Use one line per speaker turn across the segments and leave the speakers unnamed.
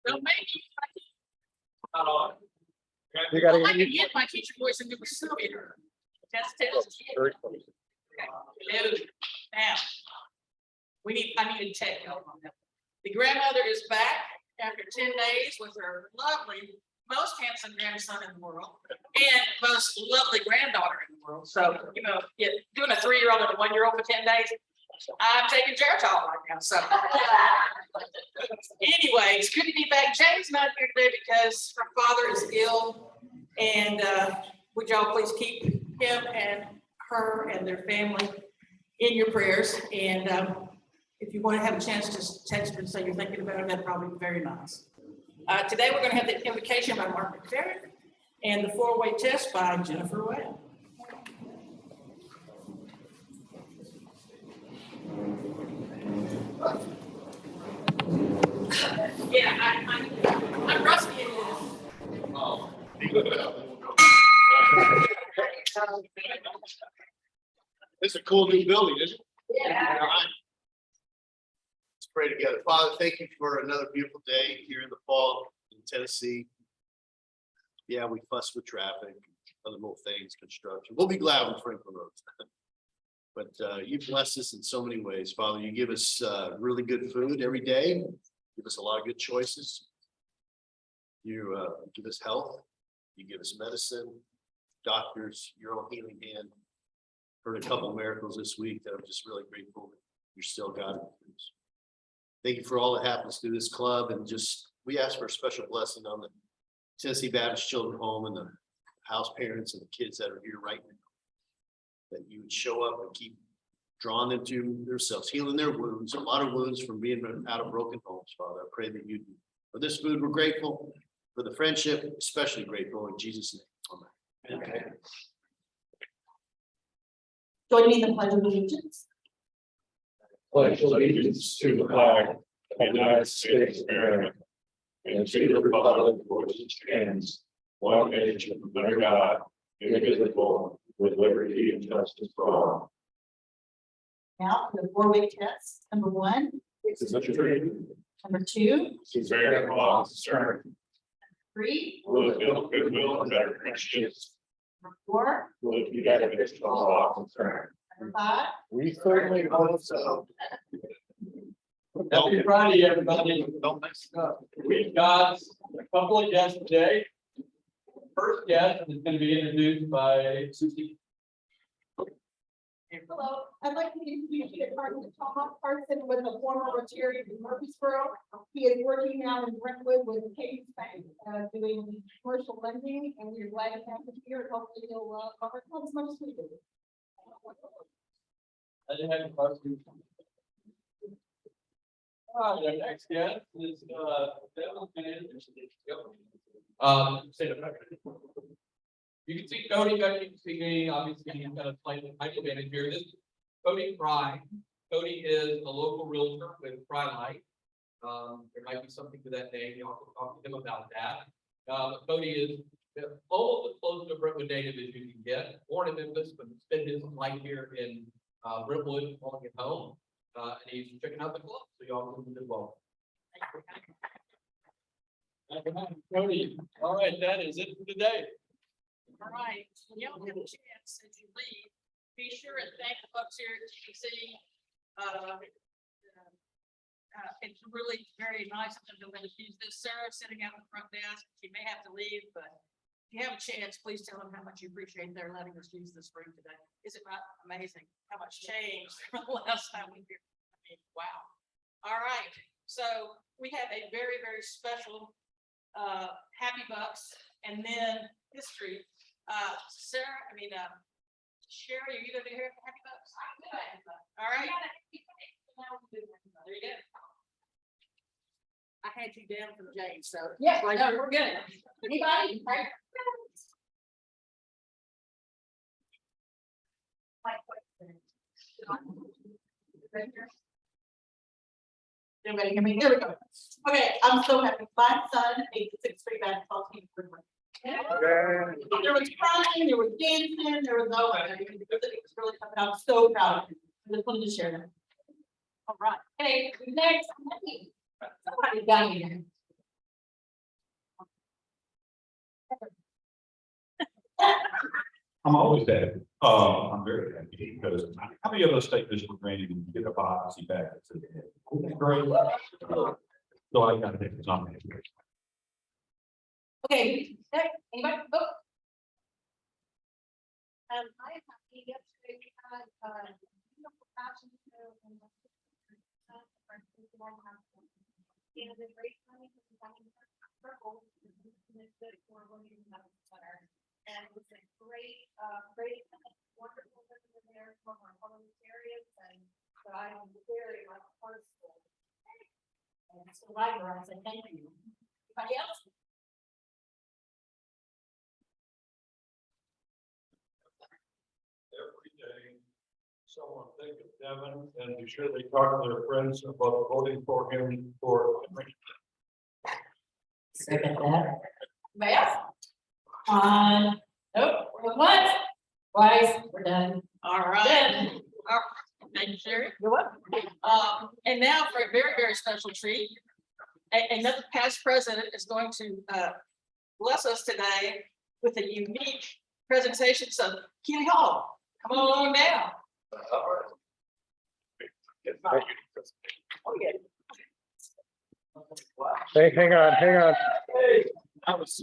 Don't make me.
You gotta
I can get my teacher voice and do so here. That's
very close.
Hello. Now, I need to check y'all on that. The grandmother is back after 10 days with her lovely, most handsome grandson in the world and most lovely granddaughter in the world. So, doing a 3-year-old and a 1-year-old for 10 days, I'm taking Geritol right now. So, anyway, it's good to be back. Jane's not here today because her father is ill, and would y'all please keep him and her and their family in your prayers. And if you want to have a chance to text her and say you're thinking about it, that'd probably be very nice. Today we're going to have the invocation by Mark McFerrin and the 4-way test by Jennifer Webb. Yeah, I'm rusty in this. Oh.
It's a cool new building, isn't it?
Yeah.
Let's pray together. Father, thank you for another beautiful day here in the fall in Tennessee. Yeah, we fuss with traffic, other little things, construction. We'll be glad when Franklin Road's done. But you bless us in so many ways, Father. You give us really good food every day. Give us a lot of good choices. You give us health. You give us medicine, doctors, your own healing hand. Heard a couple of miracles this week that I'm just really grateful that you're still God. Thank you for all that happens through this club, and just we ask for a special blessing on the Tennessee Baptist Children's Home and the house parents and the kids that are here right now. That you would show up and keep drawing them to themselves, healing their wounds, a lot of wounds from being out of broken homes, Father. I pray that you do. For this food, we're grateful. For the friendship, especially grateful in Jesus' name. Amen. Okay.
Join me in the Pledge of Allegiance.
Pledge allegiance to the flag of the United States of America and to the republic for which it stands, one nation under God, indivisible, with liberty and justice for all.
Now, for the 4-way test. Number 1.
This is a tree.
Number 2.
She's very concerned.
3.
Will it build goodwill and better Christians?
Number 4.
Will it be beneficial to all concerned?
Number 5.
We certainly hope so.
Happy Friday, everybody. Don't mess it up. We've got a couple of guests today. First guest is going to be introduced by Susie.
Hello, I'd like to introduce you to Thomas Carson with a former Rotary in Murfreesboro. He is working now in Brentwood with Cadence Bank, doing commercial lending, and we're glad to have him here. Hopefully he'll cover as much as we do.
I didn't have a question. All right, our next guest is say the record. You can see Cody, you can see me, obviously he's got a slightly high advantage here. This is Cody Fry. Cody is a local realtor with Fry Light. There might be something to that name. You also talk to him about that. Cody is almost as close to a Brentwood native as you can get. Born in Memphis, but spent his life here in Brentwood, calling it home. And he's checking out the club, so y'all can do well. Cody, all right, that is it for today.
All right, when y'all have a chance as you leave, be sure and thank the folks here at TBC. It's really very nice of them to let us use this. Sarah sitting out at the front desk. She may have to leave, but if you have a chance, please tell them how much you appreciate their letting us use this room today. Is it not amazing how much changed from the last time we were here? I mean, wow. All right, so we have a very, very special Happy Bucks and then history. Sarah, Sherry, are you gonna be here for Happy Bucks? All right. There you go. I had you down from Jane, so
Yeah,
right,
no,
we're good.
Anybody? Everybody hear me? There we go. Okay, I'm so happy. My son made the 6th grade basketball team for me. There was crying, there was dancing, there was no, it was really coming out. I'm so proud of him. I just wanted to share that.
All right.
Okay, next, somebody got here.
I'm always happy. I'm very happy because how many of us take this for granted and get a biopsy back to the head? Great. So I got to take this on.
Okay, next, anybody? Oh.
I am happy yesterday we had, beautiful fashion show and the and the great money for the purple. And it was a great, great, wonderful living in there from our parliamentarians and so I am very much part of school.
And Survivor, I said, thank you. Anybody else?
Every day, someone think of Devin and be sure they talk to their friends about voting for him for.
Second that. Anybody else? Nope, once, twice, we're done.
All right. All right. Thank you, Sherry.
You're welcome.
And now for a very, very special treat. Another past president is going to bless us today with a unique presentation. So Kenny Hall, come on along down. Oh, yeah.
Hey, hang on. Hey, I was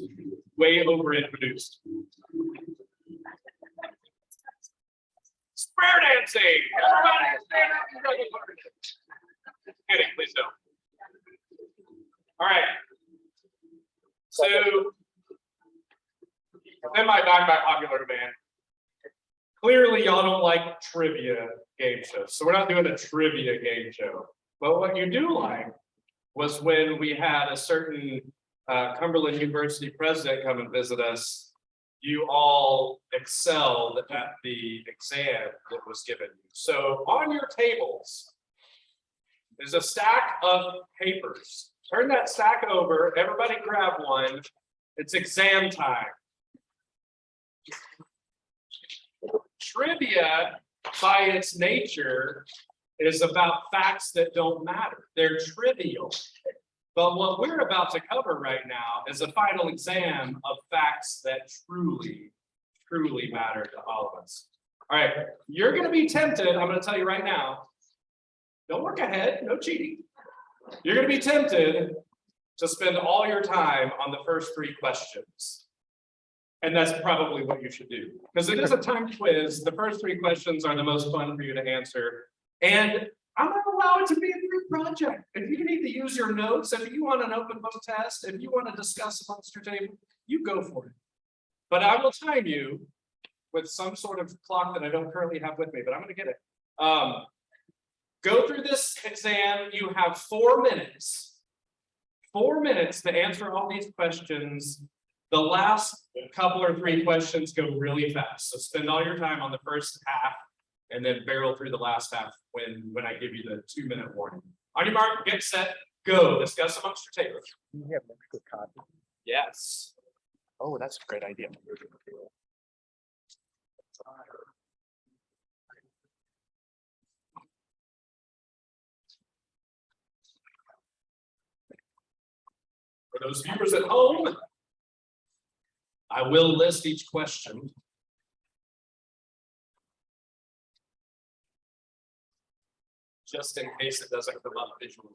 way over introduced. Square dancing. Everybody stand up and go to work. Kidding, please don't. All right. So, semi-die by popular demand. Clearly, y'all don't like trivia game shows, so we're not doing a trivia game show. But what you do like was when we had a certain Cumberland University president come and visit us. You all excelled at the exam that was given you. So on your tables is a stack of papers. Turn that stack over. Everybody grab one. It's exam time. Trivia, by its nature, is about facts that don't matter. They're trivial. But what we're about to cover right now is a final exam of facts that truly, truly matter to all of us. All right, you're going to be tempted. I'm going to tell you right now. Don't work ahead. No cheating. You're going to be tempted to spend all your time on the first three questions. And that's probably what you should do. Because it is a time quiz. The first three questions are the most fun for you to answer. And I'm going to allow it to be a group project. If you need to use your notes, if you want an open book test, if you want to discuss amongst your table, you go for it. But I will time you with some sort of clock that I don't currently have with me, but I'm going to get it. Go through this exam. You have 4 minutes. 4 minutes to answer all these questions. The last couple or three questions go really fast. So spend all your time on the first half and then barrel through the last half when I give you the 2 minute warning. On your mark, get set, go. Discuss amongst your table.
You have an extra copy.
Yes. Oh, that's a great idea. For those viewers at home, I will list each question. Just in case it doesn't come up visually.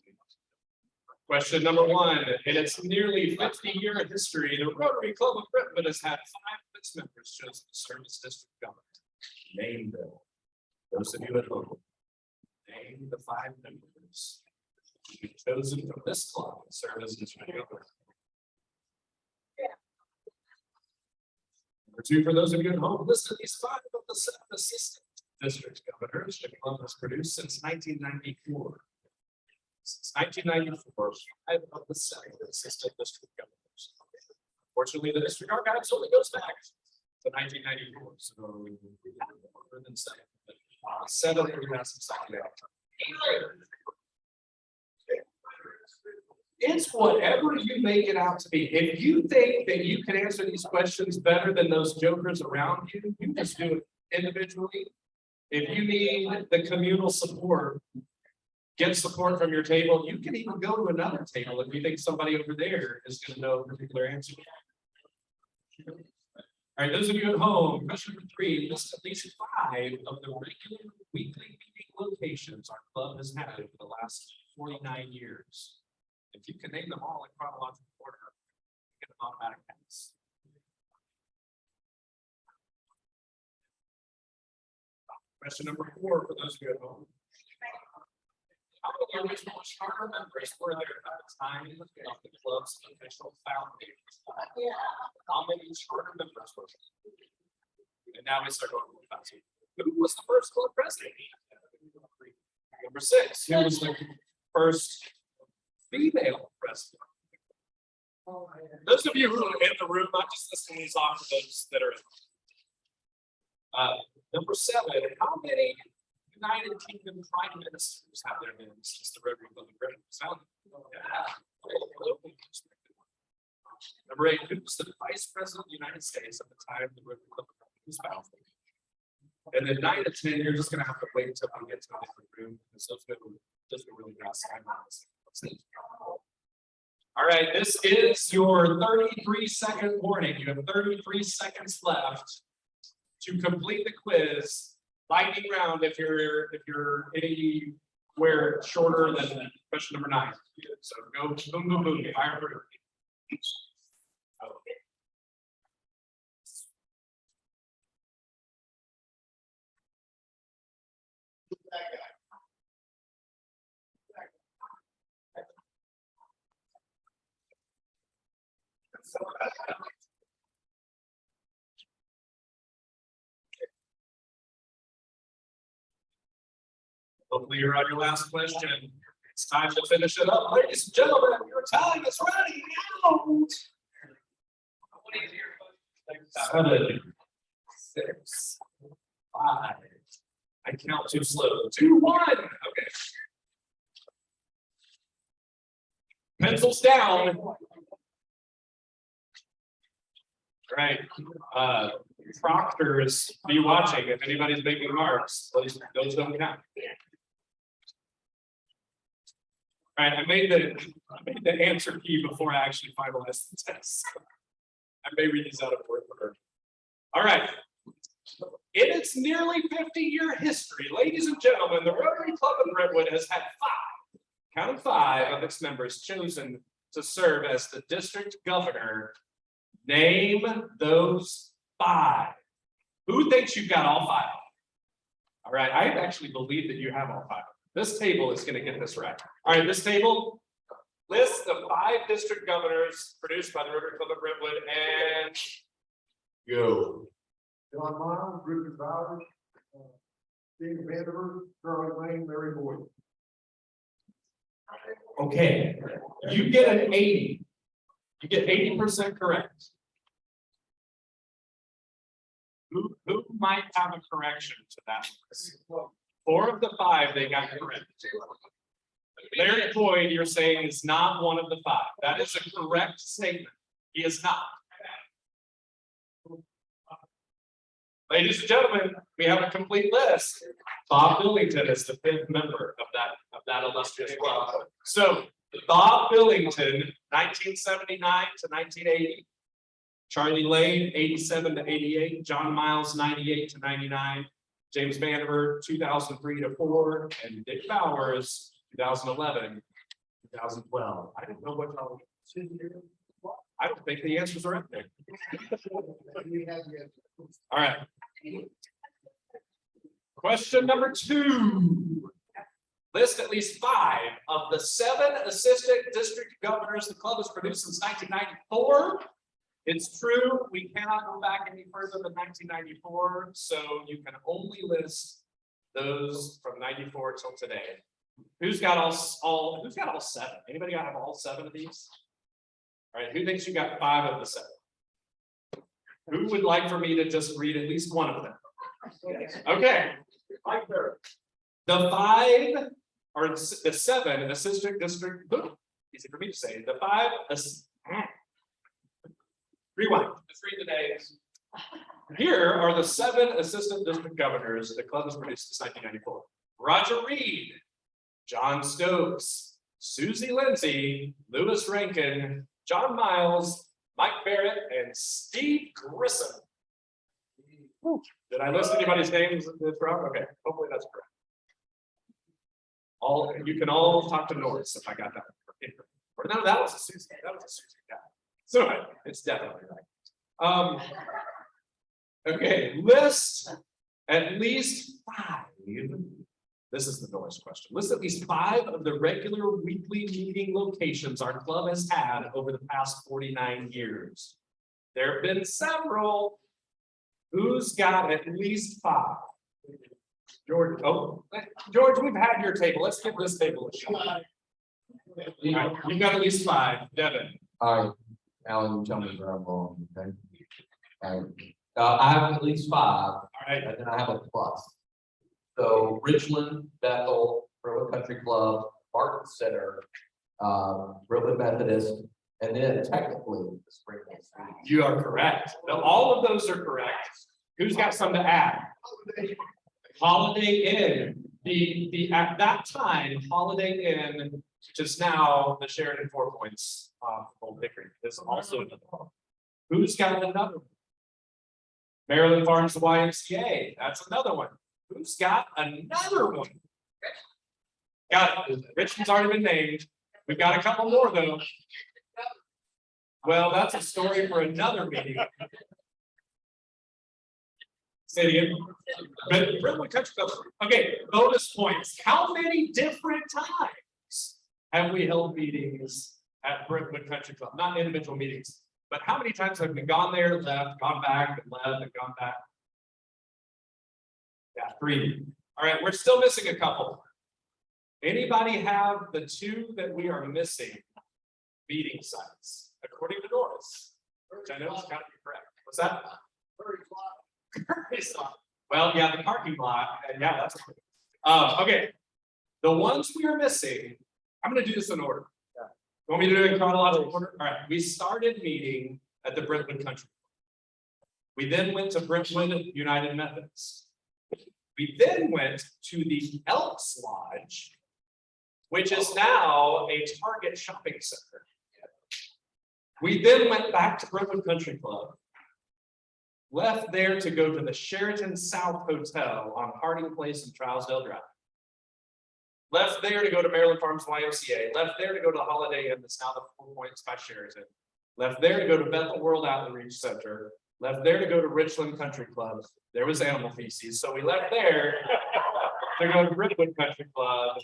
Question number 1, in its nearly 50-year history, the Rotary Club of Brentwood has had 5 of its members chosen to serve as district government. Name them. Those of you at home, name the 5 members chosen from this club to serve as district government. Number 2, for those of you at home, list these 5 of the 7 assistant district governors the club has produced since 1994. Since 1994, 5 of the 7 assistant district governors. Fortunately, the district archives only goes back to 1994, so we have more than 7. But 7 we have some second. It's whatever you make it out to be. If you think that you can answer these questions better than those jokers around you, you just do it individually. If you need the communal support,
get support from your table. You can even go to another table if you think somebody over there is going to know a particular answer. All right, those of you at home, question number 3, list at least 5 of the regular weekly meeting locations our club has had over the last 49 years. If you can name them all in chronological order, you get an automatic pass. Question number 4 for those of you at home. How many original charter members were there at the time of the club's official founding? How many charter members were there? And now we start going to the who was the first club president? Number 6, who was the first female president? Those of you who are in the room, I'm just listening these off to those that are. Number 7, how many United Kingdom prime ministers have there been since the Rotary Club of Brentwood was founded? Number 8, who was the vice president of the United States at the time the Rotary Club of Brentwood was founded? And then 9 to 10, you're just going to have to wait until we get to a different room because those are really fast timelines. All right, this is your 33-second warning. You have 33 seconds left to complete the quiz. Lightning round if you're anywhere shorter than question number 9. So go boom, boom, boom, fire through. Hopefully you're on your last question. It's time to finish it up. Ladies and gentlemen, your time is running out. 7, 6, 5. I count too slow. 2, 1. Okay. Pencils down. All right. Proctors, be watching. If anybody's making marks, those don't count. All right, I made the answer key before I actually finalized the test. I may read these out of order. All right. In its nearly 50-year history, ladies and gentlemen, the Rotary Club of Brentwood has had 5 of its members chosen to serve as the district governor. Name those 5. Who thinks you've got all 5? All right, I actually believe that you have all 5. This table is going to get this right. All right, this table lists the 5 district governors produced by the Rotary Club of Brentwood and go.
John Miles, Richard Bowers, Steve Vanderberg, Charlie Lane, Larry Boyd.
Okay, you get an 80. You get 80% correct. Who might have a correction to that? 4 of the 5 they got correct. Larry Boyd, you're saying, is not one of the 5. That is a correct statement. He is not. Ladies and gentlemen, we have a complete list. Bob Billington is the 5th member of that illustrious club. So Bob Billington, 1979 to 1980. Charlie Lane, 87 to 88. John Miles, 98 to 99. James Vanderberg, 2003 to 4. And Dick Bowers, 2011, 2012. I didn't know what y'all. I don't think the answers are up there. All right. Question number 2. List at least 5 of the 7 assistant district governors the club has produced since 1994. It's true, we cannot go back any further than 1994, so you can only list those from 94 till today. Who's got all 7? Anybody got all 7 of these? All right, who thinks you got 5 of the 7? Who would like for me to just read at least one of them? Okay. The 5 or the 7 assistant district, easy for me to say, the 5 rewind. Let's read the names. Here are the 7 assistant district governors the club has produced since 1994. Roger Reed,
John Stokes, Susie Lindsay, Lewis Rankin, John Miles, Mike Barrett, and Steve Grissom. Did I list anybody's names that's wrong? Okay, hopefully that's correct. All, you can all talk to Norris if I got that. Or no, that was a Susie. That was a Susie. Yeah. So it's definitely right. Okay, list at least 5. This is the Norris question. List at least 5 of the regular weekly meeting locations our club has had over the past 49 years. There have been several. Who's got at least 5? George, oh, George, we've had your table. Let's give this table a shot. You've got at least 5. Devin.
All right, Alan, you tell me where I'm wrong, okay? All right. I have at least 5,
All right.
and then I have a plus. So Richland, Bethel, Brentwood Country Club, Martin Center, Brentwood Methodist, and then technically the Spring Hill Suite.
You are correct. Now, all of those are correct. Who's got some to add? Holiday Inn. The at that time, Holiday Inn, which is now the Sheridan 4 Points, Old Hickory, is also another one. Who's got another one? Maryland Farms YMCA. That's another one. Who's got another one? Got it. Richmond's already been named. We've got a couple more though. Well, that's a story for another meeting. Say it again. Brentwood Country Club. Okay, bonus points. How many different times have we held meetings at Brentwood Country Club? Not individual meetings, but how many times have we gone there, left, gone back, and left, and gone back? Yeah, 3. All right, we're still missing a couple. Anybody have the 2 that we are missing meeting sites, according to Norris, which I know is kind of correct. What's that? Well, yeah, the parking lot, and yeah, that's okay. The ones we are missing, I'm going to do this in order. Yeah. Want me to do it in chronological order? All right, we started meeting at the Brentwood Country Club. We then went to Brentwood United Methodist. We then went to the Elks Lodge, which is now a Target shopping center. We then went back to Brentwood Country Club, left there to go to the Sheraton South Hotel on Harding Place and Trousdale Drive. Left there to go to Maryland Farms YMCA, left there to go to the Holiday Inn that's now the 4 Points by Sheraton. Left there to go to Bethel World Outreach Center, left there to go to Richland Country Club. There was animal feces, so we left there to go to Brentwood Country Club.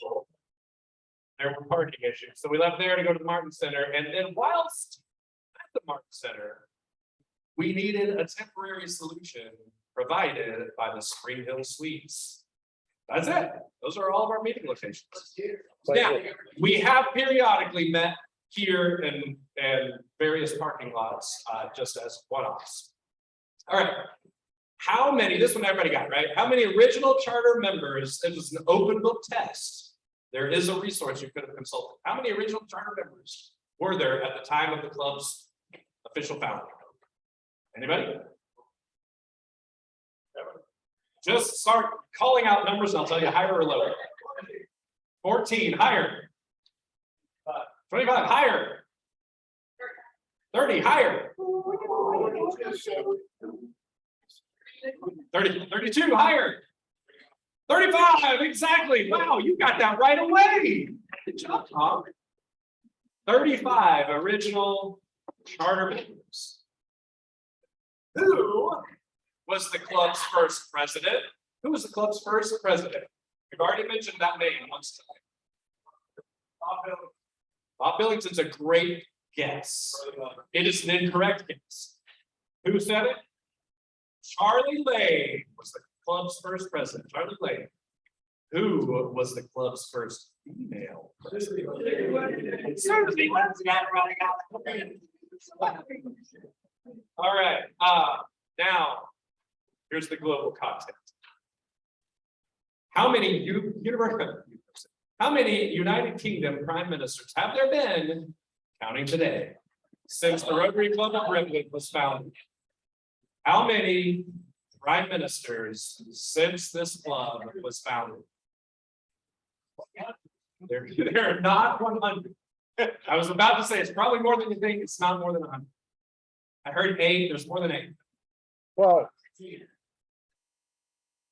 There were parking issues, so we left there to go to the Martin Center, and then whilst at the Martin Center, we needed a temporary solution provided by the Spring Hill Suites. That's it. Those are all of our meeting locations. Now, we have periodically met here and various parking lots, just as one-offs. All right. How many, this one everybody got, right? How many original charter members, it was an open book test. There is a resource you could have consulted. How many original charter members were there at the time of the club's official founding? Anybody? Just start calling out numbers and I'll tell you higher or lower. 14, higher. 25, higher. 30, higher. 32, higher. 35, exactly. Wow, you got that right away. Good job, Tom. 35 original charter members. Who was the club's first president? Who was the club's first president? We've already mentioned that name once tonight. Bob Billington's a great guess. It is an incorrect guess. Who said it? Charlie Lane was the club's first president. Charlie Lane. Who was the club's first female president? All right. Now, here's the global context. How many United Kingdom prime ministers have there been, counting today, since the Rotary Club of Brentwood was founded? How many prime ministers since this club was founded? They're not 100. I was about to say, it's probably more than you think, it's not more than 100. I heard 8, there's more than 8.
Well,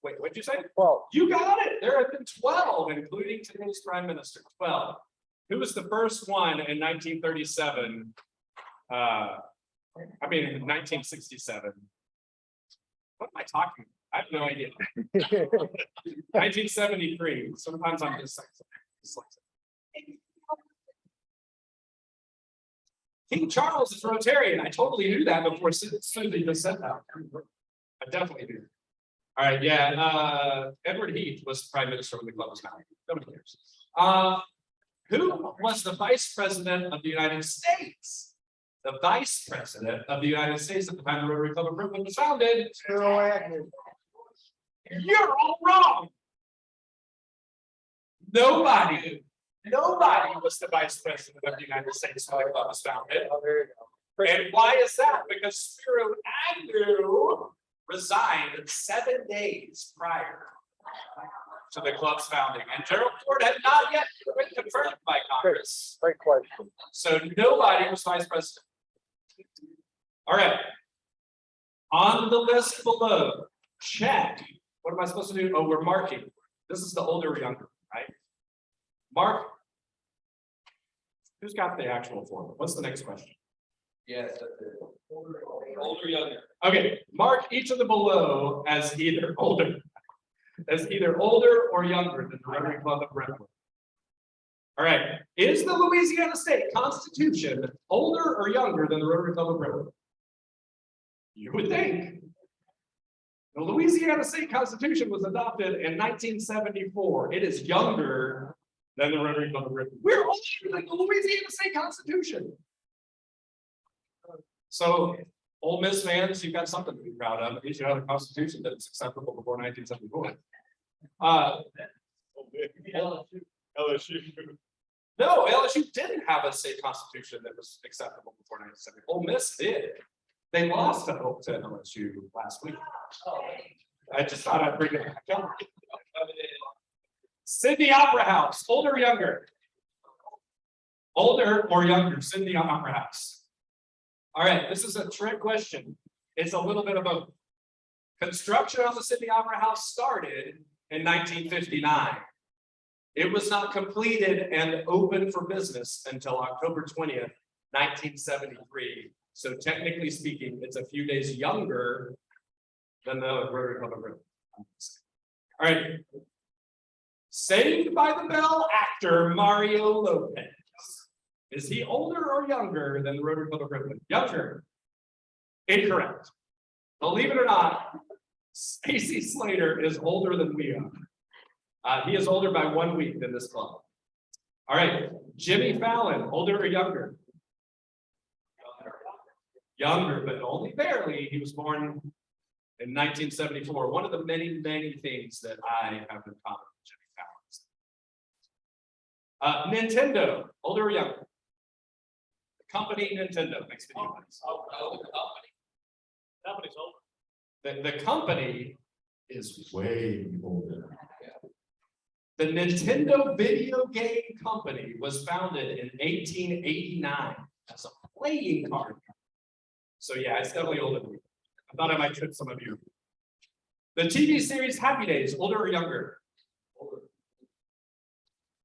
Wait, what'd you say?
well,
You got it. There have been 12, including today's prime minister. 12. Who was the first one in 1937? In 1967. What am I talking about? I have no idea. 1973. Sometimes I'm dyslexic. King Charles is Rotarian. I totally knew that before Susie just said that. I definitely knew. All right, yeah, Edward Heath was prime minister when the club was founded. Nobody cares. Who was the vice president of the United States? The vice president of the United States at the time the Rotary Club of Brentwood was founded.
Spiro Agnew.
You're all wrong. Nobody was the vice president of the United States when the club was founded.
Oh, there you go.
And why is that? Because Spiro Agnew resigned 7 days prior to the club's founding, and Gerald Ford had not yet been confirmed by Congress.
Great question.
So nobody was vice president. All right. On the list below, check. What am I supposed to do? Oh, we're marking. This is the older or younger, right? Mark. Who's got the actual form? What's the next question?
Yes. Older, younger.
Okay, mark each of the below as either older or younger than the Rotary Club of Brentwood. All right, is the Louisiana State Constitution older or younger than the Rotary Club of Brentwood? You would think. The Louisiana State Constitution was adopted in 1974. It is younger than the Rotary Club of Brentwood. We're older than the Louisiana State Constitution. So, Ole Miss fans, you've got something to be proud of. At least you have a constitution that is acceptable before 1974.
LSU.
No, LSU didn't have a state constitution that was acceptable before 1974. Ole Miss did. They lost to LSU last week. I just thought I'd bring it back up. Sydney Opera House, older or younger? Older or younger, Sydney Opera House. All right, this is a trick question. It's a little bit of a construction on the Sydney Opera House started in 1959. It was not completed and open for business until October 20th, 1973. So technically speaking, it's a few days younger than the Rotary Club of Brentwood. All right. Saved by the Bell actor Mario Lopez. Is he older or younger than the Rotary Club of Brentwood? Younger. Incorrect. Believe it or not, Stacy Slater is older than we are. He is older by 1 week than this club. All right, Jimmy Fallon, older or younger? Younger, but only barely. He was born in 1974. One of the many, many things that I have in common with Jimmy Fallon. Nintendo, older or younger? The company Nintendo makes video games.
Company's older.
The company is way older.
Yeah.
The Nintendo video game company was founded in 1889 as a playing card. So yeah, it's definitely older than me. I thought I might trip some of you. The TV series Happy Days, older or younger? Older.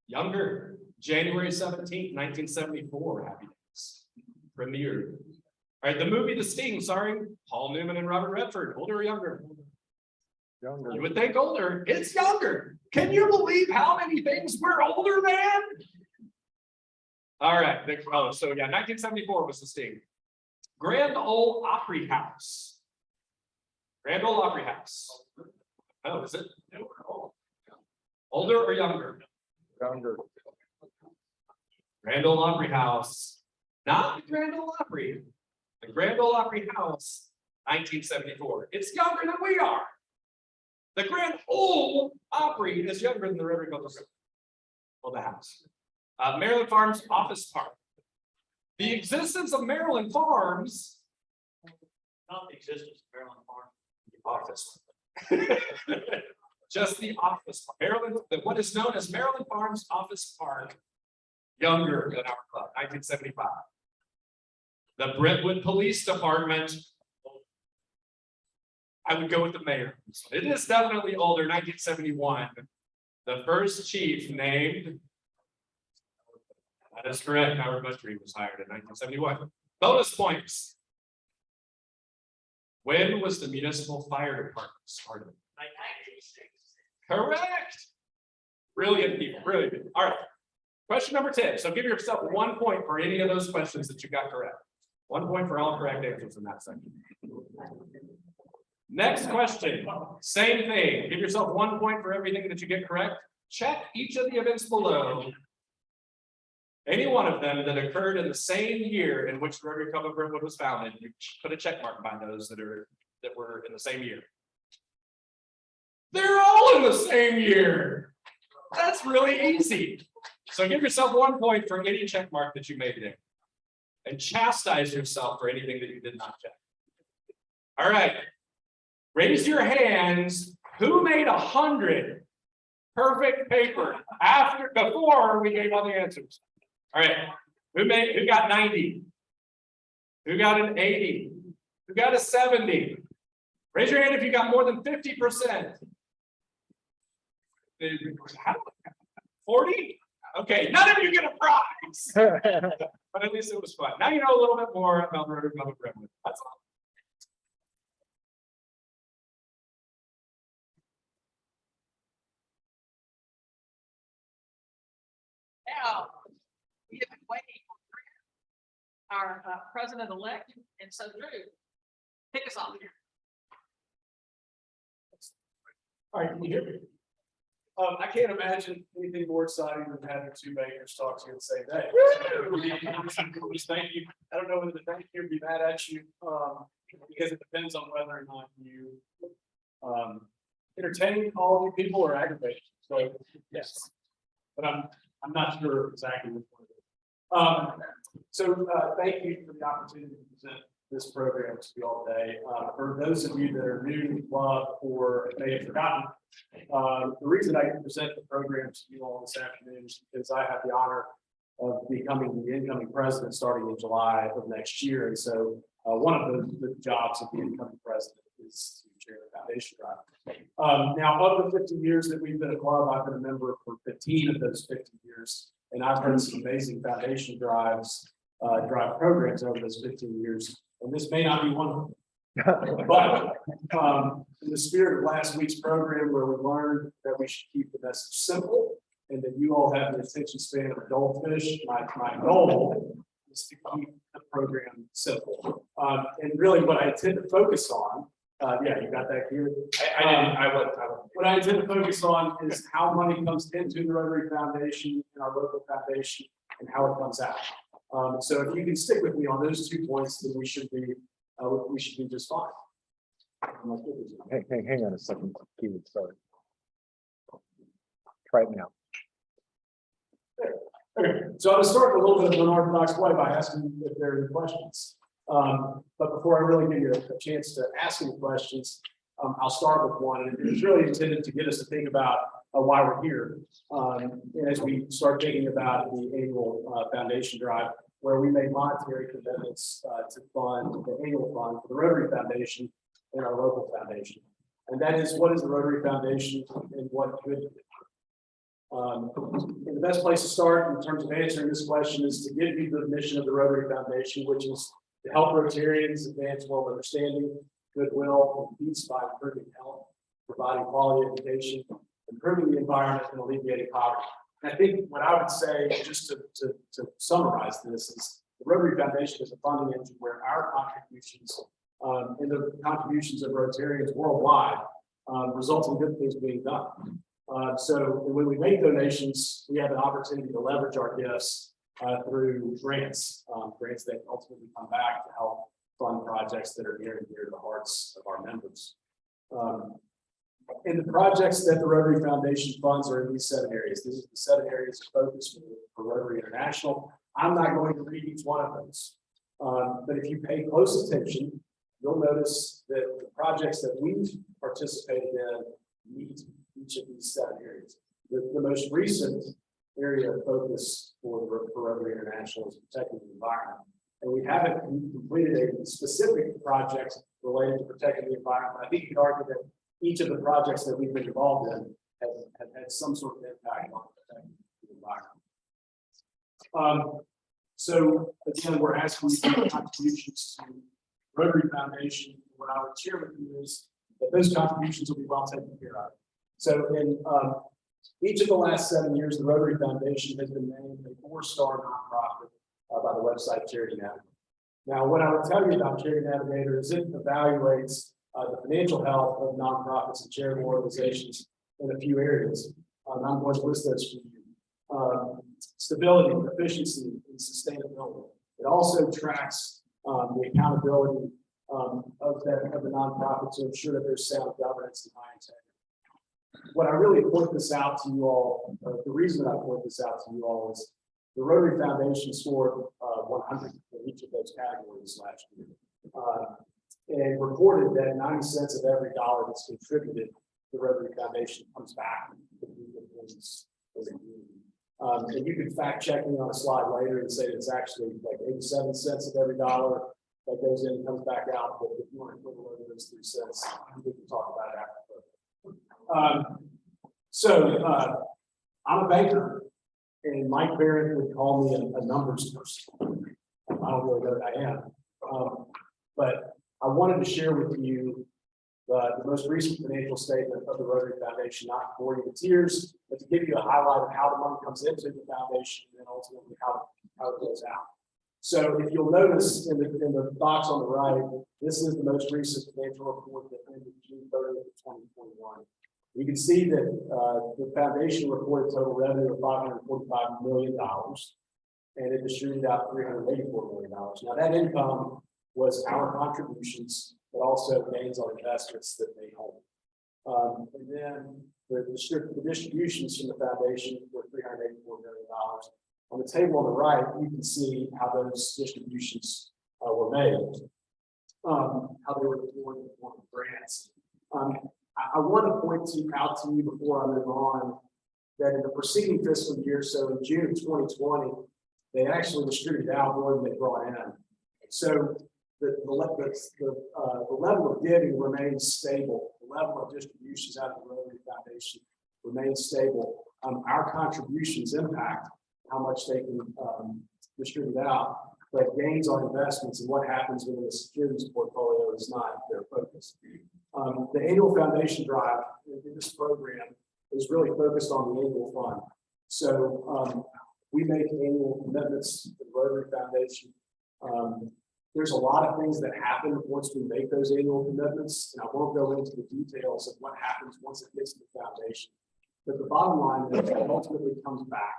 Younger. January 17th, 1974, Happy Days. Premiered. All right, the movie The Sting, starring Paul Newman and Robert Redford, older or younger?
Younger.
You would think older. It's younger. Can you believe how many things we're older than? All right. Oh, so yeah, 1974 was The Sting. Grand Ole Opry House. Grand Ole Opry House. Oh, is it? Older or younger?
Younger.
Grand Ole Opry House. Not the Grand Ole Opry. The Grand Ole Opry House, 1974. It's younger than we are. The Grand Ole Opry is younger than the Rotary Club of Brentwood. Well, the house. Maryland Farms Office Park. The existence of Maryland Farms. Not the existence of Maryland Farms. The office. just the office, Maryland, what is known as Maryland Farms Office Park, younger than our club, 1975. The Brentwood Police Department, I would go with the mayor. It is definitely older, 1971. The first chief named, that is correct, Howard Buttrey was hired in 1971. Bonus points. When was the municipal fire department started? 1986. Correct. Brilliant people, brilliant people. All right. Question number 10. So give yourself 1 point for any of those questions that you got correct. 1 point for all correct answers in that section. Next question, same thing. Give yourself 1 point for everything that you get correct. Check each of the events below. Any one of them that occurred in the same year in which the Rotary Club of Brentwood was founded, you put a check mark by those that were in the same year. They're all in the same year. That's really easy. So give yourself 1 point for any check mark that you made there. And chastise yourself for anything that you did not check. All right. Raise your hands. Who made 100 perfect paper before we gave all the answers? All right. Who got 90? Who got an 80? Who got a 70? Raise your hand if you got more than 50%. 40? Okay, none of you get a prize. But at least it was fun. Now you know a little bit more about the Rotary Club of Brentwood. That's all.
Now, we have been waiting for our president-elect, and so Drew, pick us off here.
All right, can you hear me? I can't imagine anything more exciting than having two mayors talk to you the same day. Thank you. I don't know whether to thank you or be mad at you, because it depends on whether or not you entertain all of you people or aggravate. So yes, but I'm not sure exactly which one it is. So thank you for the opportunity to present this program to you all today. For those of you that are new to the club or may have forgotten, the reason I can present the program to you all this afternoon is because I have the honor of becoming the incoming president starting in July of next year. And so one of the jobs of the incoming president is to chair the foundation drive. Now, of the 50 years that we've been a club, I've been a member for 15 of those 50 years. And I've heard some amazing foundation drive programs over those 15 years. And this may not be one of them. But in the spirit of last week's program, where we learned that we should keep the message simple and that you all have the attention span of a goldfish, my goal is to keep the program simple. And really what I intend to focus on, yeah, you got that here? What I intend to focus on is how money comes into the Rotary Foundation and our local foundation and how it comes out. So if you can stick with me on those 2 points, then we should be just fine.
Hang on a second, Keith, sorry. Try it now.
Okay, so I'll start a little bit of an unorthodox way by asking if there are any questions. But before I really give you a chance to ask any questions, I'll start with one, and it's really intended to get us to think about why we're here. And as we start thinking about the annual foundation drive, where we make monetary commitments to fund the annual fund for the Rotary Foundation and our local foundation. And that is, what is the Rotary Foundation and what could it be? And the best place to start in terms of answering this question is to give you the mission of the Rotary Foundation, which is to help Rotarians advance world understanding, goodwill, and peace by improving health, providing quality education, improving the environment, and alleviating poverty. And I think what I would say, just to summarize this, is the Rotary Foundation is a funding engine where our contributions and the contributions of Rotarians worldwide result in good things being done. So when we make donations, we have an opportunity to leverage our gifts through grants that ultimately come back to help fund projects that are near and dear to the hearts of our members. And the projects that the Rotary Foundation funds are in these 7 areas. These are the 7 areas of focus for Rotary International. I'm not going to read each one of those. But if you pay close attention, you'll notice that the projects that we've participated in meet each of these 7 areas. The most recent area of focus for Rotary International is protecting the environment. And we haven't completed a specific project related to protecting the environment. I think you could argue that each of the projects that we've been involved in have had some sort of impact on protecting the environment. So again, we're asking for contributions to Rotary Foundation. What I would share with you is that those contributions will be well taken care of. So in each of the last 7 years, the Rotary Foundation has been named a 4-star nonprofit by the website Charity Navigator. Now, what I would tell you about Charity Navigator is it evaluates the financial health of nonprofits and charitable organizations in a few areas. I'm going to list those for you. Stability, efficiency, and sustainability. It also tracks the accountability of the nonprofit to ensure that there's sound governance and high integrity. What I really point this out to you all, the reason that I point this out to you all is the Rotary Foundation scored 100 in each of those categories last year. And reported that 90 cents of every dollar that's contributed to the Rotary Foundation comes back to the employees as a community. And you can fact check me on a slide later and say it's actually like 87 cents of every dollar that goes in and comes back out. But if you want to put a load of those 3 cents, we can talk about it after. I'm a banker, and Mike Barrett would call me a numbers person. I don't really know that I am. But I wanted to share with you the most recent financial statement of the Rotary Foundation, not to bore you to tears, but to give you a highlight of how the money comes into the foundation and ultimately how it goes out. So if you'll notice in the box on the right, this is the most recent financial report that ended June 30th, 2021. You can see that the foundation reported total revenue of $545 million, and it distributed out $384 million. Now that income was our contributions, but also gains on investments that they hold. And then the distributions from the foundation were $384 million. On the table on the right, you can see how those distributions were made, how they were deployed in the form of grants. I want to point out to you before I move on that in the preceding fiscal year, so in June of 2020, they actually distributed out more than they brought in. So the level of giving remains stable. The level of distributions out of the Rotary Foundation remains stable. Our contributions impact how much they can distribute out, but gains on investments and what happens within the securities portfolio is not their focus. The annual foundation drive in this program is really focused on the annual fund. So we make annual commitments to the Rotary Foundation. There's a lot of things that happen once we make those annual commitments, and I won't go into the details of what happens once it gets to the foundation. But the bottom line is it ultimately comes back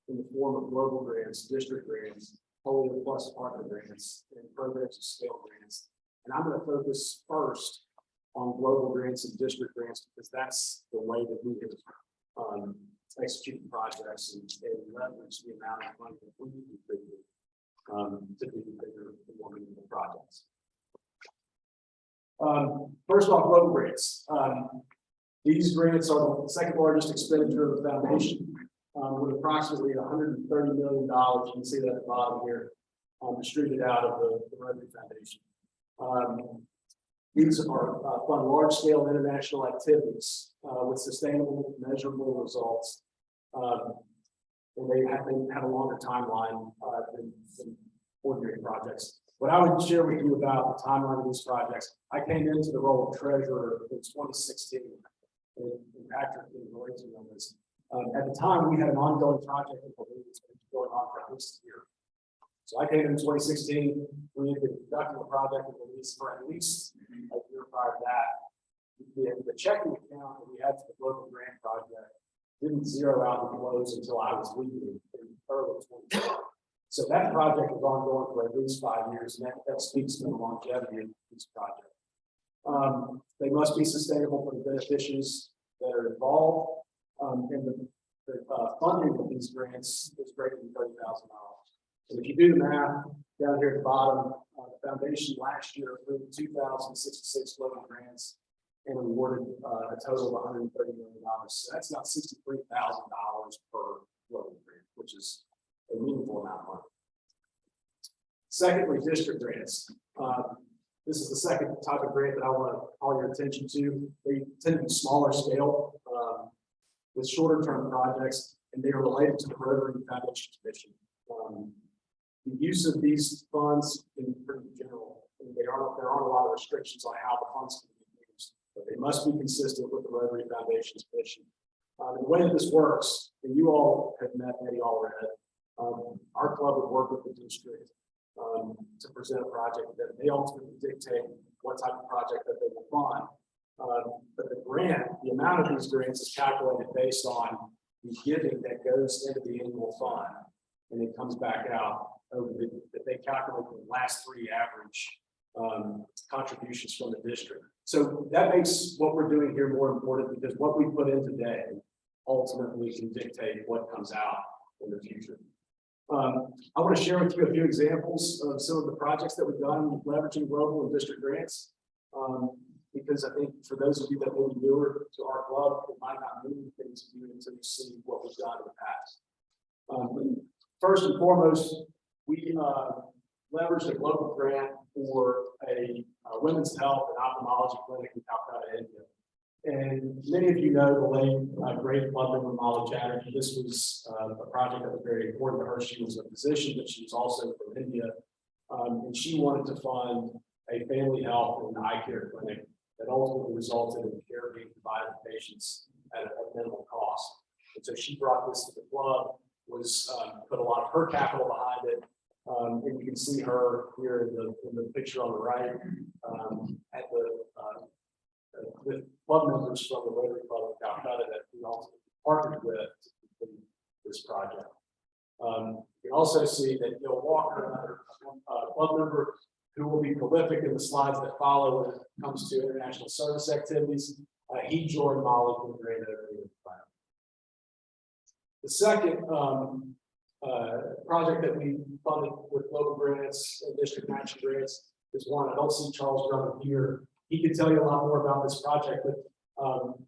in the form of global grants, district grants, Polio Plus partner grants, and programs of scale grants. And I'm going to focus first on global grants and district grants because that's the way that we can execute projects and leverage the amount of money that we contribute to be bigger and more meaningful projects. First off, global grants. These grants are the second largest expenditure of the foundation, with approximately $130 million. You can see that at the bottom here, distributed out of the Rotary Foundation. These are fund large-scale international activities with sustainable, measurable results. And they have a longer timeline than ordinary projects. What I would share with you about the timeline of these projects, I came into the role of treasurer in 2016, and Patrick can relate to on this. At the time, we had an ongoing project that was going on for at least a year. So I came in 2016, we had been conducting a project with Belize for at least a year prior to that. The checking account that we had for the global grant project didn't zero out the flows until I was leaving in early 2020. So that project was ongoing for at least 5 years, and that speaks to the longevity of this project. They must be sustainable for the beneficiaries that are involved, and the funding of these grants is greater than $30,000. And if you do the math down here at the bottom, the foundation last year approved 2,066 global grants and awarded a total of $130 million. So that's about $63,000 per local grant, which is a meaningful amount of money. Secondly, district grants. This is the second type of grant that I want to call your attention to. They tend to be smaller scale with shorter term projects, and they are related to the Rotary Foundation mission. The use of these funds in pretty general, there aren't a lot of restrictions on how the funds can be used, but they must be consistent with the Rotary Foundation's mission. The way that this works, and you all have met Eddie already, our club would work with the district to present a project that they ultimately dictate what type of project that they will fund. But the grant, the amount of these grants is calculated based on the giving that goes into the annual fund, and it comes back out over that they calculate the last three average contributions from the district. So that makes what we're doing here more important, because what we put in today ultimately can dictate what comes out in the future. I want to share with you a few examples of some of the projects that we've done leveraging global and district grants. Because I think for those of you that may be newer to our club, it might not mean anything to you until you see what we've done in the past. First and foremost, we leveraged a global grant for a women's health and ophthalmology clinic in Calcutta, India. And many of you know the late great club member Molly Chatterjee. This was a project that was very important to her. She was a physician, but she was also from India. And she wanted to fund a family health and eye care clinic that ultimately resulted in care being provided to patients at minimal cost. And so she brought this to the club, put a lot of her capital behind it. And you can see her here in the picture on the right at with club members from the Rotary Club of Calcutta that we also partnered with to complete this project. You can also see that Bill Walker, another club member who will be prolific in the slides that follow when it comes to international service activities, he joined Molly from the grant over. The second project that we funded with local grants and district matching grants is one. I don't see Charles Drummond here. He could tell you a lot more about this project, but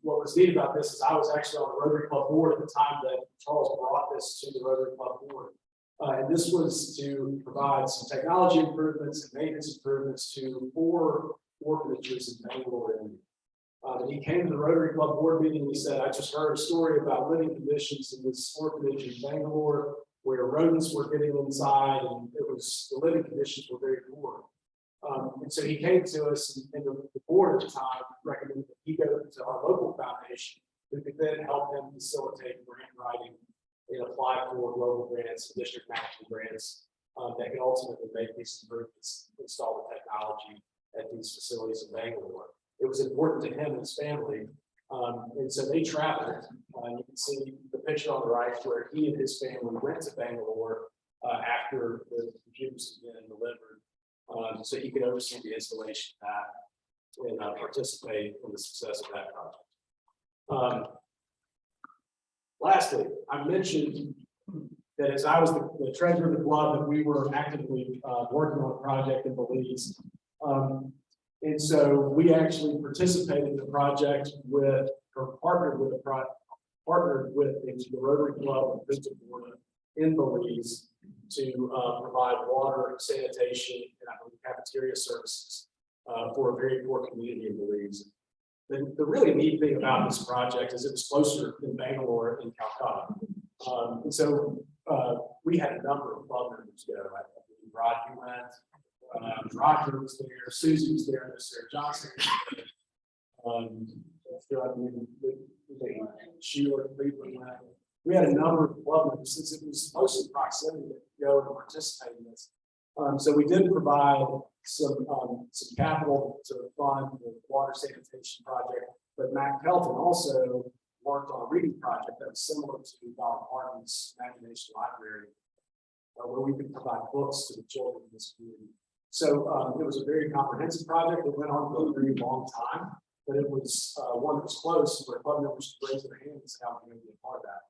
what was neat about this is I was actually on the Rotary Club board at the time that Charles brought this to the Rotary Club board. And this was to provide some technology improvements and maintenance improvements to 4 orphanages in Bangalore, India. And he came to the Rotary Club board meeting and he said, I just heard a story about living conditions in this orphanage in Bangalore where rodents were getting inside, and the living conditions were very poor. And so he came to us, and the board at the time recommended that he go to our local foundation, who could then help him facilitate grant writing and apply for global grants and district matching grants that could ultimately make these improvements, install the technology at these facilities in Bangalore. It was important to him and his family, and so they traveled. You can see the picture on the right where he and his family went to Bangalore after the computers had been delivered. So he could oversee the installation of that and participate in the success of that project. Lastly, I mentioned that as I was the treasurer of the club, that we were actively working on a project in Belize. And so we actually participated in the project partnered with the Rotary Club of Brentwood in Belize to provide water, sanitation, and I believe cafeteria services for a very poor community in Belize. The really neat thing about this project is it was closer than Bangalore and Calcutta. And so we had a number of club members go. I believe Rod, you went, Roger was there, Susie was there, and Sarah Johnson was there. Sheila Cleveland went. We had a number of club members since it was mostly proximity to go and participate in this. So we did provide some capital to fund the water sanitation project, but Mac Pelton also worked on a reading project that was similar to Bob Martin's Imagination Library, where we could provide books to the children in this community. So it was a very comprehensive project that went on for a very long time, but it was one that was close where club members could raise their hands and say how they be a part of that.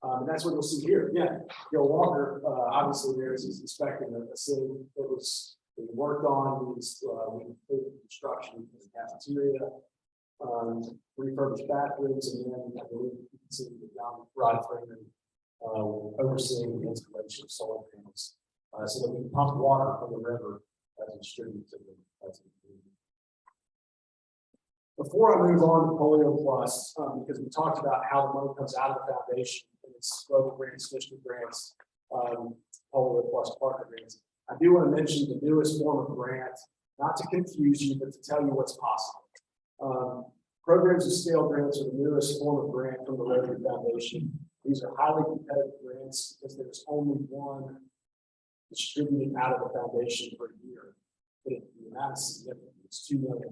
And that's what you'll see here. Yeah, Gil Walker, obviously there is inspecting a city that was worked on. We completed construction of the cafeteria. refurbished bathrooms, and then I believe you can see the John Rod Freeman overseeing the installation of solar panels, so that we can pump water from the river as distributed to the community. Before I move on to Polio Plus, because we talked about how the money comes out of the foundation and its local grants, district grants, Polio Plus partner grants, I do want to mention the newest form of grant, not to confuse you, but to tell you what's possible. Programs of scale grants are the newest form of grant from the Rotary Foundation. These are highly competitive grants because there's only one distributed out of the foundation per year. But the amount is significant. It's $2 million.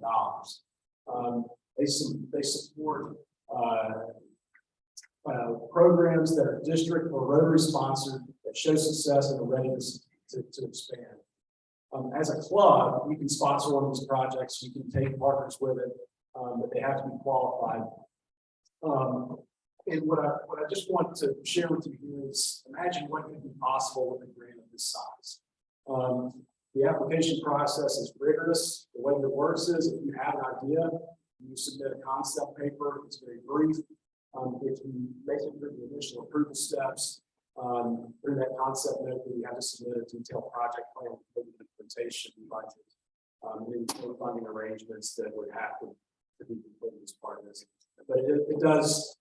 They support programs that are district or Rotary sponsored that show success and are ready to expand. As a club, you can sponsor one of these projects. You can take partners with it, but they have to be qualified. And what I just want to share with you here is imagine what could be possible with a grant of this size. The application process is rigorous. The way that it works is if you have an idea, you submit a concept paper. It's very brief. If you make it through the initial approval steps, through that concept note, you have to submit a detailed project plan, implementation budget, and funding arrangements that would have to be completed as part of this. But it does,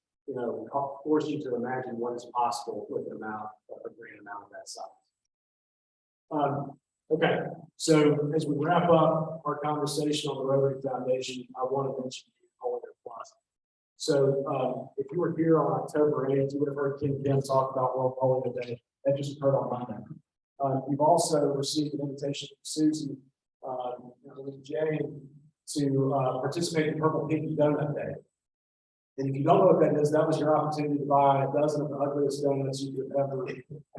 force you to imagine what is possible with an amount, a grant amount of that size. Okay, so as we wrap up our conversation on the Rotary Foundation, I want to mention Polio Plus. So if you were here on October 8th, you would have heard Kim talk about World Polio Day. That just occurred on Monday. You've also received an invitation from Susie and Jay to participate in Purple Pinky Donut Day. And if you don't know what that is, that was your opportunity to buy a dozen of the ugliest donuts you could ever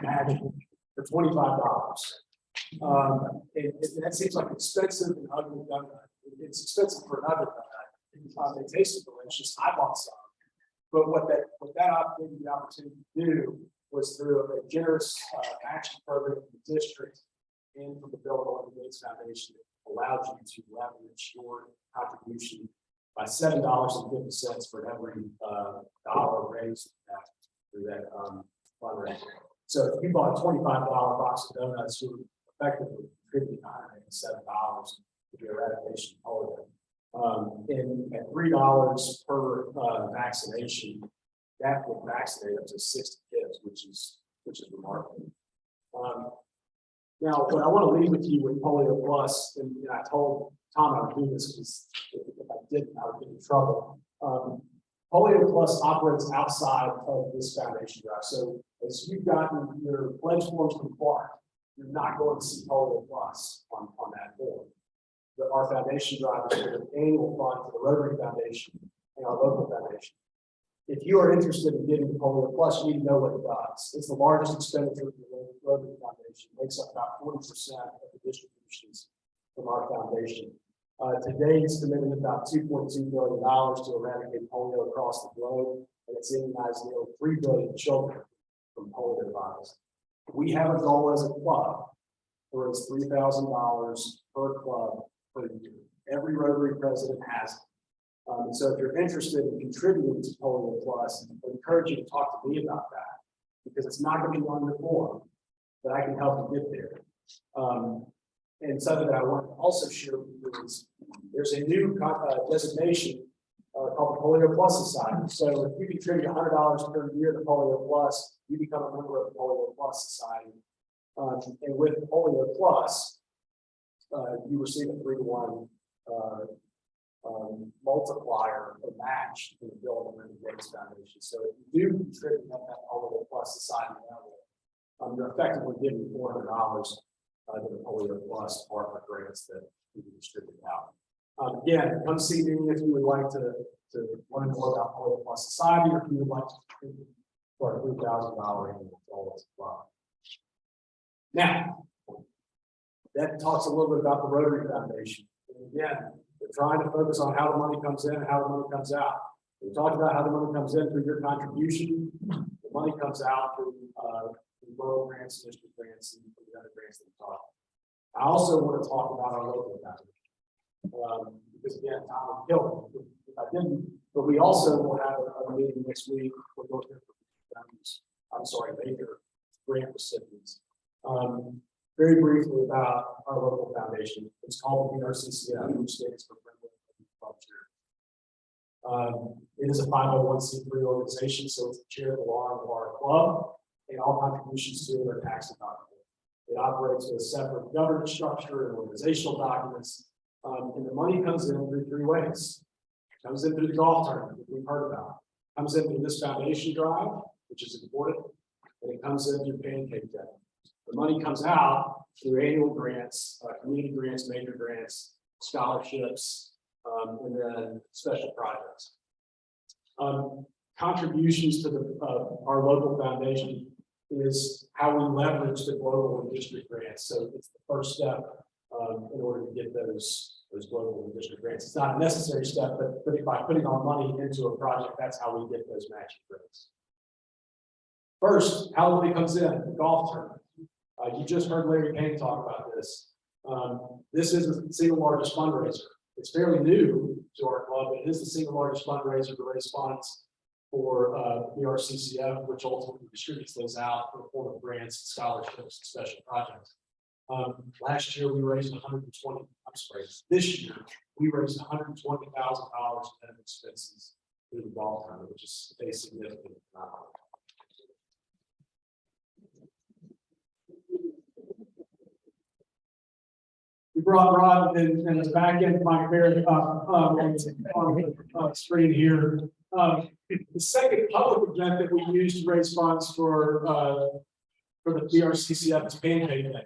imagine for $25. That seems like expensive and ugly donut. It's expensive for another donut. They tasted delicious. I bought some. But what that opportunity to do was through a generous matching program from the district and from the Bill and Melinda Gates Foundation that allowed you to leverage your contribution by $7.50 for every dollar raised through that fundraiser. So if you bought a $25 box of donuts, you were effectively contributing $107 to the eradication of polio. And at $3 per vaccination, that would vaccinate up to 60 kids, which is remarkable. Now, what I want to leave with you with Polio Plus, and I told Tom I would do this because if I didn't, I would get in trouble. Polio Plus operates outside of this foundation drive. So as you've gotten your pledge forms from Clark, you're not going to see Polio Plus on that form. Our foundation drive is an annual fund for the Rotary Foundation and our local foundation. If you are interested in getting the Polio Plus, you need to know what it does. It's the largest expenditure for the Rotary Foundation. It makes up about 40% of the distributions from our foundation. Today, it's committed about $2.2 billion to eradicate polio across the globe, and it's immunized nearly 3 billion children from polio virus. We have a goal as a club to raise $3,000 per club per year. Every Rotary president has it. So if you're interested in contributing to Polio Plus, I encourage you to talk to me about that because it's not going to be on your form, but I can help you get there. And something that I want to also share with you is there's a new designation called the Polio Plus Society. So if you contribute $100 per year to Polio Plus, you become a member of the Polio Plus Society. And with Polio Plus, you receive a 3-to-1 multiplier or match in the Bill and Melinda Gates Foundation. So if you do contribute at that Polio Plus Society level, you're effectively giving $400 to the Polio Plus partner grants that you can distribute out. Again, come see me if you would like to learn more about Polio Plus Society, or if you would like to contribute for a $3,000 annual goal as well. Now, that talks a little bit about the Rotary Foundation. And again, we're trying to focus on how the money comes in and how the money comes out. We talked about how the money comes in through your contribution. The money comes out through local grants, district grants, and the other grants that we talked about. I also want to talk about our local foundation. Because again, Tom will kill me if I didn't, but we also will have a meeting next week. We're going to, I'm sorry, Baker grant recipients. Very briefly about our local foundation. It's called BRCCF, which stands for Brentwood Club Charity. It is a 501c3 organization, so it's the charitable arm of our club, and all contributions to it are tax deductible. It operates with a separate governance structure and organizational documents, and the money comes in through three ways. It comes in through the golf tournament that we've heard about. It comes in through this foundation drive, which is important, and it comes in through Pancake Day. The money comes out through annual grants, community grants, major grants, scholarships, and then special projects. Contributions to our local foundation is how we leverage the global and district grants. So it's the first step in order to get those global and district grants. It's not a necessary step, but by putting our money into a project, that's how we get those matching grants. First, how the money comes in, the golf tournament. You just heard Larry Payne talk about this. This is the single largest fundraiser. It's fairly new to our club, but it is the single largest fundraiser to raise funds for BRCCF, which ultimately distributes those out in the form of grants, scholarships, and special projects. Last year we raised this year we raised $120,000 in expenses through the golf tournament, which is a significant amount. We brought Rod and his back end, Mike Barrett, on the screen here. The second public event that we used to raise funds for the BRCCF is Pancake Day.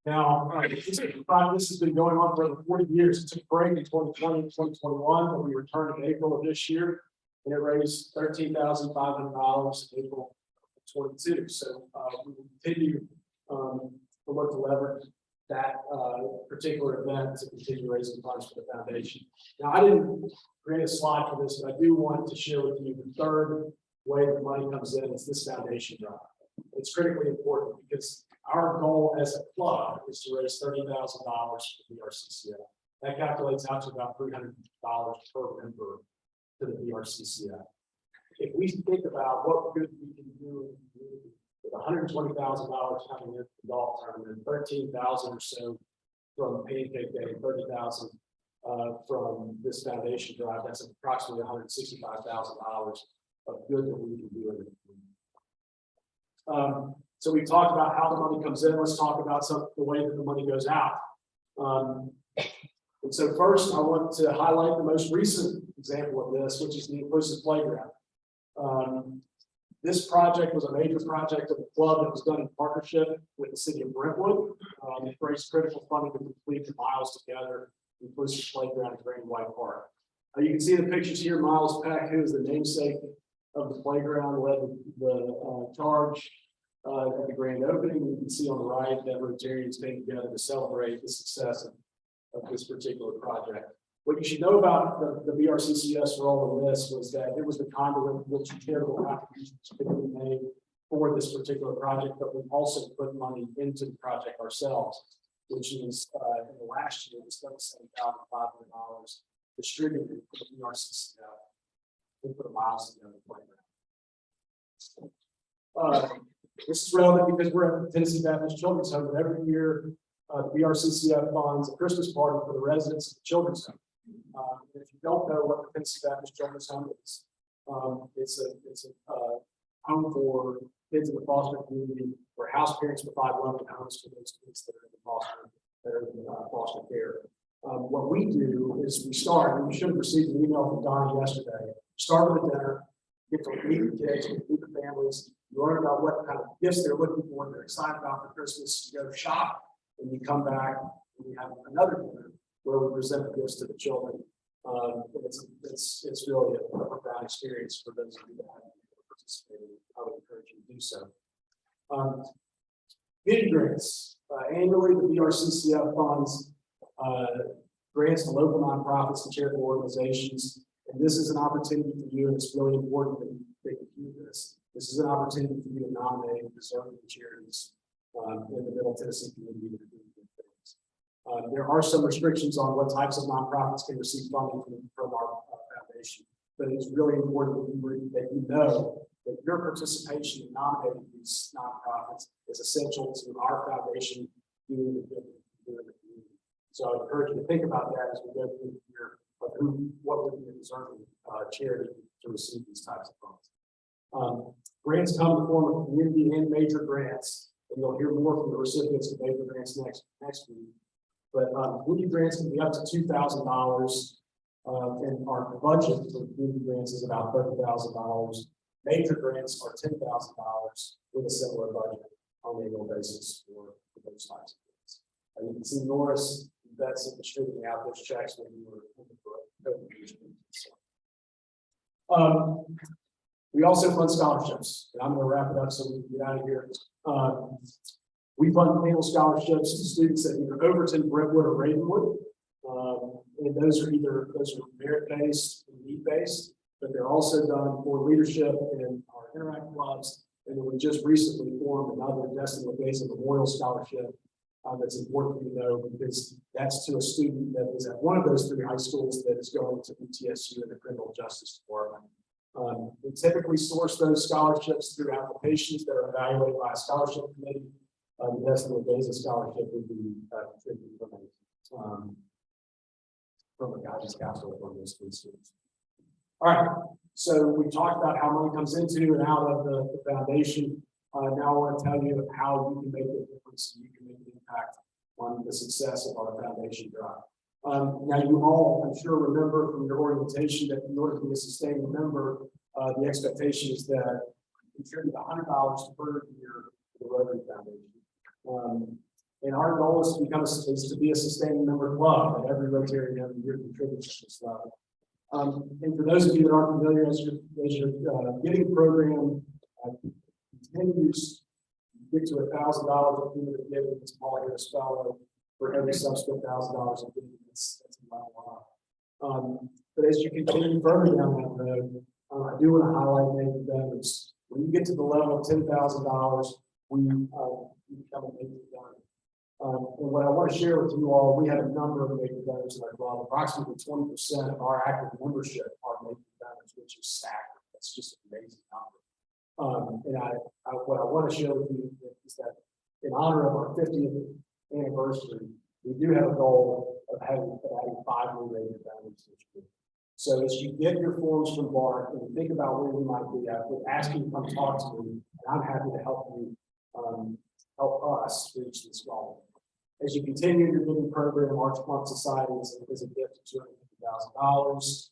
Now, this has been going on for over 40 years. It took a break in 2020 and 2021, but we returned in April of this year, and it raised $13,500 in April of 22. So we will continue to look to leverage that particular event to continue raising funds for the foundation. Now, I didn't create a slide for this, but I do want to share with you the third way that money comes in is this foundation drive. It's critically important because our goal as a club is to raise $30,000 for the BRCCF. That calculates out to about $300 per member to the BRCCF. If we think about what good we can do with $120,000 coming in from the golf tournament, 13,000 or so from Pancake Day, 30,000 from this foundation drive, that's approximately $165,000 of good that we can do in the community. So we talked about how the money comes in. Let's talk about the way that the money goes out. And so first, I want to highlight the most recent example of this, which is the inclusive playground. This project was a major project of the club that was done in partnership with the city of Brentwood. It raised critical funding to complete the Miles Together inclusive playground at Grand White Park. You can see the pictures here. Miles Peck, who is the namesake of the playground, led the charge at the grand opening. You can see on the right that Rotarians came together to celebrate the success of this particular project. What you should know about the BRCCS role in this was that it was the conduit which charitable contributions could be made for this particular project, but we also put money into the project ourselves, which is in the last year was $37,500 distributed to the BRCCS for the Miles Together playground. This is relevant because we're at the Tennessee Baptist Children's Home, and every year the BRCCF funds a Christmas party for the residents of the Children's Home. If you don't know what the Tennessee Baptist Children's Home is, it's a home for kids in the foster community where house parents provide loving homes for those kids that are in foster care. What we do is we should have received an email from Donnie yesterday. Start with a dinner, get to meet the kids, meet the families, learn about what kind of gifts they're looking for, they're excited about for Christmas, you go shop, and you come back and we have another dinner where we present the gifts to the children. It's really a profound experience for those of you that haven't participated. I would encourage you to do so. Community grants. Annually, the BRCCF funds grants to local nonprofits and charitable organizations. And this is an opportunity for you, and it's really important that you do this. This is an opportunity for you to nominate deserving charities in the Middle Tennessee community that are doing good things. There are some restrictions on what types of nonprofits can receive funding from our foundation. But it's really important that you know that your participation in nominating these nonprofits is essential to our foundation doing the good in the community. So I encourage you to think about that as we go through the year of what would be a deserving charity to receive these types of funds. Grants come in the form of community and major grants, and you'll hear more from the recipients of major grants next week. But community grants can be up to $2,000. And our budget for community grants is about $30,000. Major grants are $10,000 with a similar budget on an annual basis for those types of grants. You can see Norris that's distributing out those checks when we were looking for we also fund scholarships, and I'm going to wrap it up so we can get out of here. We fund annual scholarships to students at either Overton, Brentwood, or Ravenwood. And those are merit-based and need-based, but they're also done for leadership in our Interact clubs. And then we just recently formed another Destin LaGaza Memorial Scholarship that's important for you to know, because that's to a student that is at one of those 3 high schools that is going to UTSU in the criminal justice department. We typically source those scholarships through applications that are evaluated by a scholarship committee. The Destin LaGaza scholarship would be contributed from a guidance counselor for those 3 students. All right, so we talked about how money comes into and out of the foundation. Now I want to tell you how you can make a difference and you can make an impact on the success of our foundation drive. Now you all, I'm sure, remember from your orientation that in order to be a sustaining member, the expectation is that you contribute $100 per year to the Rotary Foundation. And our goal is to be a sustaining member club, and every Rotarian every year contributes to this level. And for those of you that aren't familiar, as your giving program continues, you get to $1,000 of cumulative giving. It's Paul Harris Fellow for every subsequent $1,000 of giving. That's a lot. But as you continue further down that road, I do want to highlight major donors. When you get to the level of $10,000, we become a major donor. And what I want to share with you all, we have a number of major donors in our club. Approximately 20% of our active membership are major donors, which is staggering. That's just an amazing number. And what I want to share with you is that in honor of our 50th anniversary, we do have a goal of adding 5 new major donors each year. So as you get your forms from BART and you think about where you might be at, we're asking you to come talk to me, and I'm happy to help you, help us reach this goal. As you continue your giving program, March Month Society is a gift of $250,000.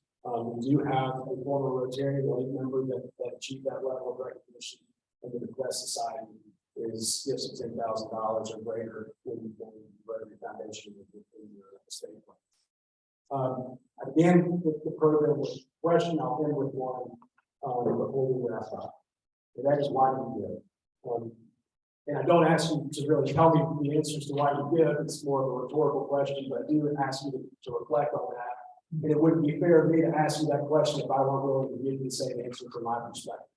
We do have a former Rotarian elite member that achieved that level of recognition, and the Quest Society is gifts of $10,000 or greater when the Rotary Foundation in your estate plan. I began the program with a question. I'll end with one before we wrap up, and that is why you give. And I don't ask you to really tell me the answers to why you give. It's more of a rhetorical question, but I do ask you to reflect on that. And it wouldn't be fair of me to ask you that question if I weren't willing to give you the same answer from my perspective.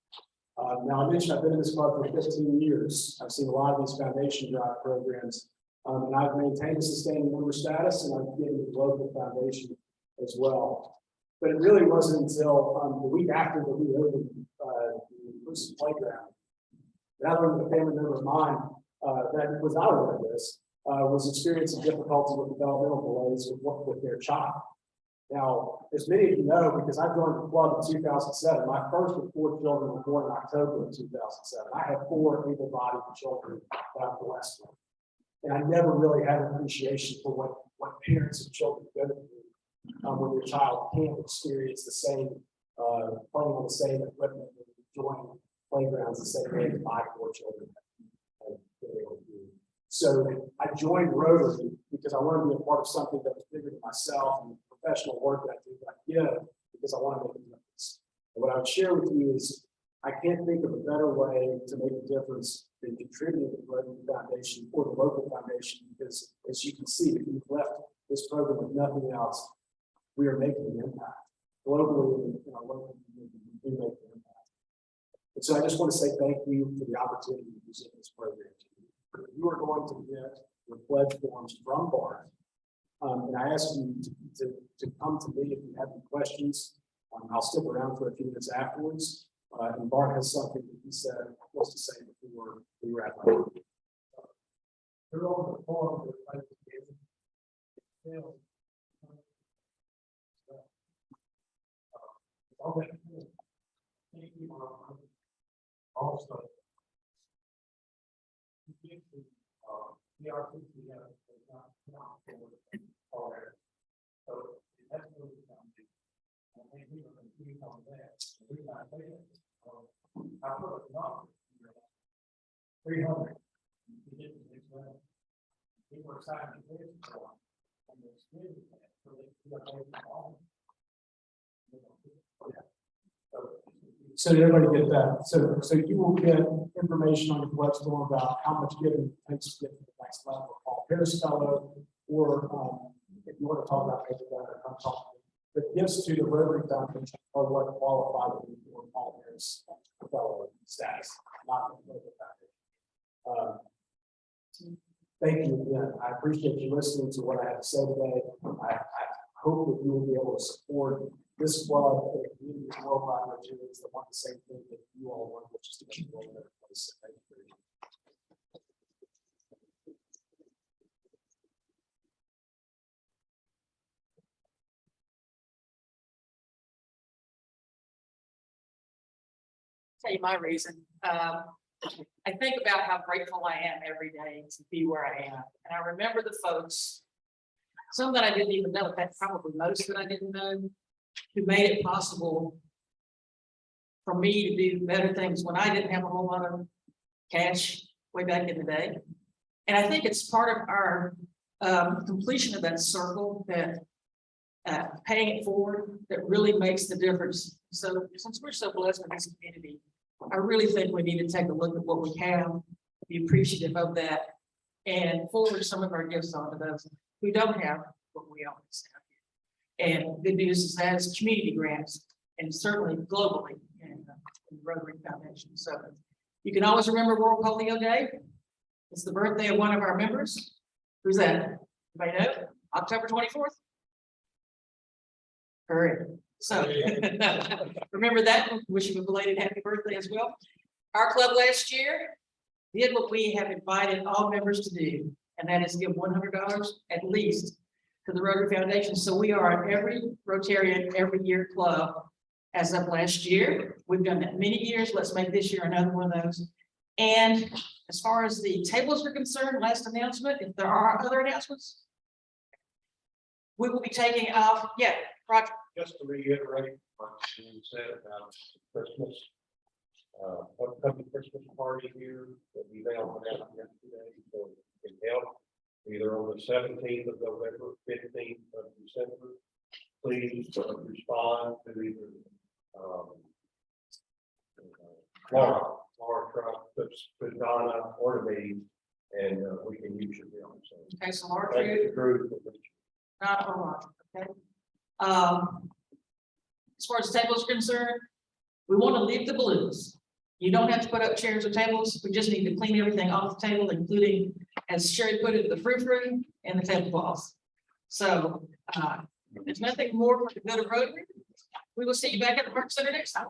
Now, I mentioned I've been in this club for 15 years. I've seen a lot of these foundation drive programs, and I've maintained a sustaining member status, and I've given the local foundation as well. But it really wasn't until the week after that we opened the inclusive playground that I learned that a family member of mine that was not aware of this was experiencing difficulty with developmental delays with their child. Now, as many of you know, because I joined the club in 2007, my first of 4 children were born in October of 2007. I have 4 able-bodied children that I've blessed with. And I never really had an appreciation for what parents and children go through when their child can't experience the same, playing on the same equipment and enjoying playgrounds the same way as my 4 children have been able to do. So I joined Rotary because I wanted to be a part of something that was bigger than myself and professional work that I do, but I give because I want to make a difference. And what I would share with you is I can't think of a better way to make a difference than contributing to the Rotary Foundation or the local foundation, because as you can see, if we've left this program with nothing else, we are making an impact. Globally, in our local community, we do make an impact. And so I just want to say thank you for the opportunity to present this program to you. You are going to get your pledge forms from BART. And I ask you to come to me if you have any questions. I'll stick around for a few minutes afterwards, and Bart has something that he said, was to say before we wrap up. They're on the phone, they're like, okay. Thank you. Also. The artists we have, not already. So that's what we found. I think we are going to on that. We're not there. I put a number. 300. We did the next round. We were signing this one. And it's really bad. So they got all. So everybody get that. So you will get information on your website about how much giving it takes to get to the next level. Paul Harris Fellow, or if you want to talk about maybe that, come talk. The gifts to the Rotary Foundation are what qualify you for Paul Harris Fellow status, not the Rotary Foundation. Thank you again. I appreciate you listening to what I have to say today. I hope that you will be able to support this club, the community worldwide, which is the one the same thing that you all want, which is to make the world a better place. Thank you very much.
Tell you my reason. I think about how grateful I am every day to be where I am. And I remember the folks, some that I didn't even know, in fact, probably most that I didn't know, who made it possible for me to do better things when I didn't have a whole lot of cash way back in the day. And I think it's part of our completion of that circle, that paying it forward, that really makes the difference. So since we're so blessed with this community, I really think we need to take a look at what we have, be appreciative of that, and forward some of our gifts on to those who don't have what we always have. And good news is that is community grants, and certainly globally in the Rotary Foundation. So you can always remember World Polio Day. It's the birthday of one of our members. Who's that? Anybody know? October 24th. Correct. So remember that. Wish you a belated happy birthday as well. Our club last year did what we have invited all members to do, and that is give $100 at least to the Rotary Foundation. So we are every Rotarian, every year club as of last year. We've done that many years. Let's make this year another one of those. And as far as the tables are concerned, last announcement, if there are other announcements, we will be taking off. Yeah, Roger.
Just to reiterate what you said about Christmas, upcoming Christmas party here that we mailed out yesterday, so it can help either on the 17th of November, 15th of December. Please respond to either Laura Trump, to Donna, or to me, and we can use your bill. So
Okay, so Laura,
thank you, Drew.
not or Roger, okay? As far as tables are concerned, we want to leave the balloons. You don't have to put up chairs or tables. We just need to clean everything off the table, including, as Sherry put it, the frou-frou and the tablecloths. So there's nothing more for the good of Rotary. We will see you back at the Park Center next time.